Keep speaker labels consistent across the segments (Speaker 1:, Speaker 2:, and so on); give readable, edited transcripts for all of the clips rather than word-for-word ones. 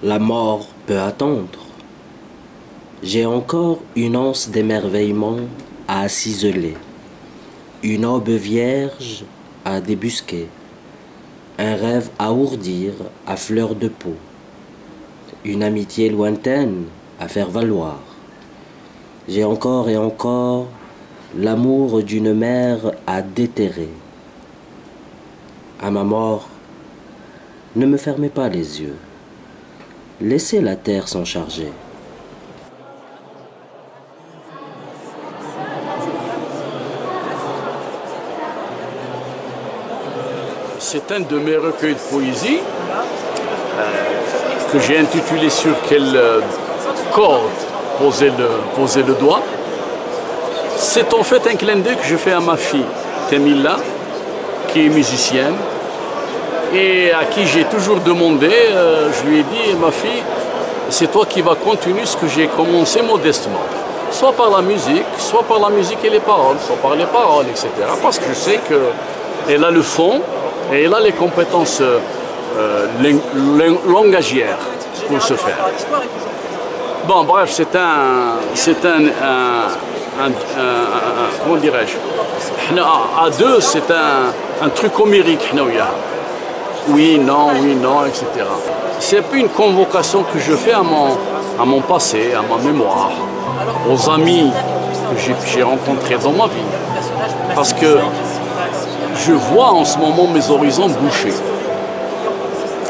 Speaker 1: La mort peut attendre. J'ai encore une anse d'émerveillement à ciseler, une aube vierge à débusquer, un rêve à ourdir à fleur de peau, une amitié lointaine à faire valoir. J'ai encore et encore l'amour d'une mère à déterrer. À ma mort, ne me fermez pas les yeux. Laissez la terre s'en charger.
Speaker 2: C'est un de mes recueils de poésie que j'ai intitulé Sur quelle corde poser le doigt. C'est en fait un clin d'œil que je fais à ma fille, Temila, qui est musicienne et à qui j'ai toujours demandé, je lui ai dit, ma fille, c'est toi qui vas continuer ce que j'ai commencé modestement. Soit par la musique et les paroles, soit par les paroles, etc. Parce que je sais qu'elle a le fond et elle a les compétences langagières pour ce faire. Bon, bref, c'est un comment dirais-je, à deux, c'est un truc homérique. Oui, non, etc. C'est un peu une convocation que je fais à mon passé, à ma mémoire, aux amis que j'ai rencontrés dans ma vie. Parce que je vois en ce moment mes horizons bouchés.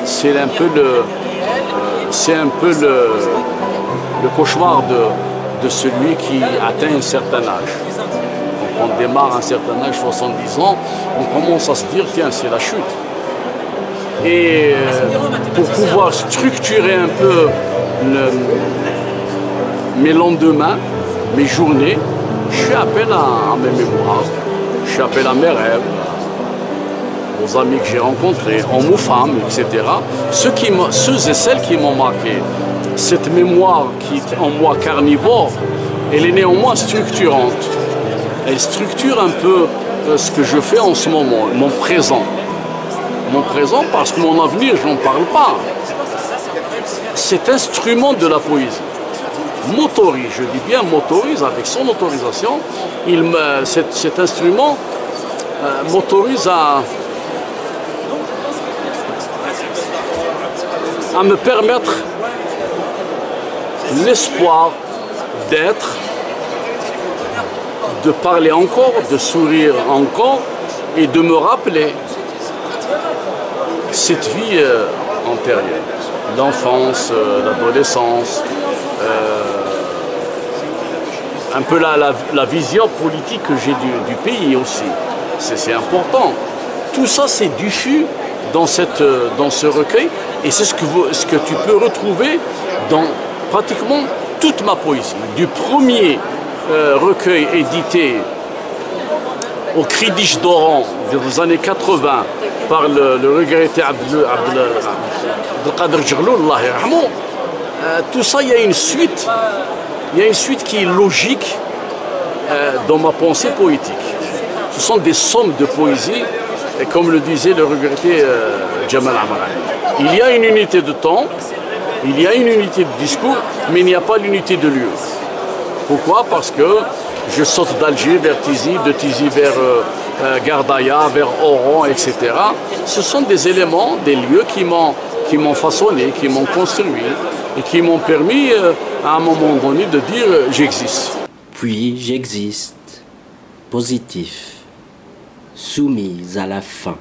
Speaker 2: C'est un peu le cauchemar de celui qui atteint un certain âge. Quand on démarre un certain âge, 70 ans, on commence à se dire, tiens, c'est la chute. Et pour pouvoir structurer un peu mes lendemains, mes journées, je fais appel à mes mémoires, je fais appel à mes rêves, aux amis que j'ai rencontrés, hommes ou femmes, etc. Ceux et celles qui m'ont marqué. Cette mémoire qui est en moi carnivore, elle est néanmoins structurante. Elle structure un peu ce que je fais en ce moment, mon présent. Mon présent parce que mon avenir, je n'en parle pas. Cet instrument de la poésie m'autorise, je dis bien m'autorise, avec son autorisation, cet instrument m'autorise à me permettre l'espoir d'être, de parler encore, de sourire encore et de me rappeler cette vie antérieure, l'enfance, l'adolescence, un peu la vision politique que j'ai du pays aussi. C'est important. Tout ça, c'est diffus dans ce recueil et c'est ce que tu peux retrouver dans pratiquement toute ma poésie. Du premier recueil édité au Kridish d'Oran des années 80 par le regretté Abdelkader Djeglou, Allah yarhamou, tout ça, il y a une suite qui est logique dans ma pensée poétique. Ce sont des sommes de poésie, et comme le disait le regretté Jamal Amrani. Il y a une unité de temps, il y a une unité de discours, mais il n'y a pas l'unité de lieu. Pourquoi? Parce que je saute d'Alger vers Tizi, de Tizi vers Gardaïa, vers Oran, etc. Ce sont des éléments, des lieux qui m'ont façonné, qui m'ont construit et qui m'ont permis à un moment donné de dire j'existe.
Speaker 1: Puis j'existe, positif, soumis à la fin.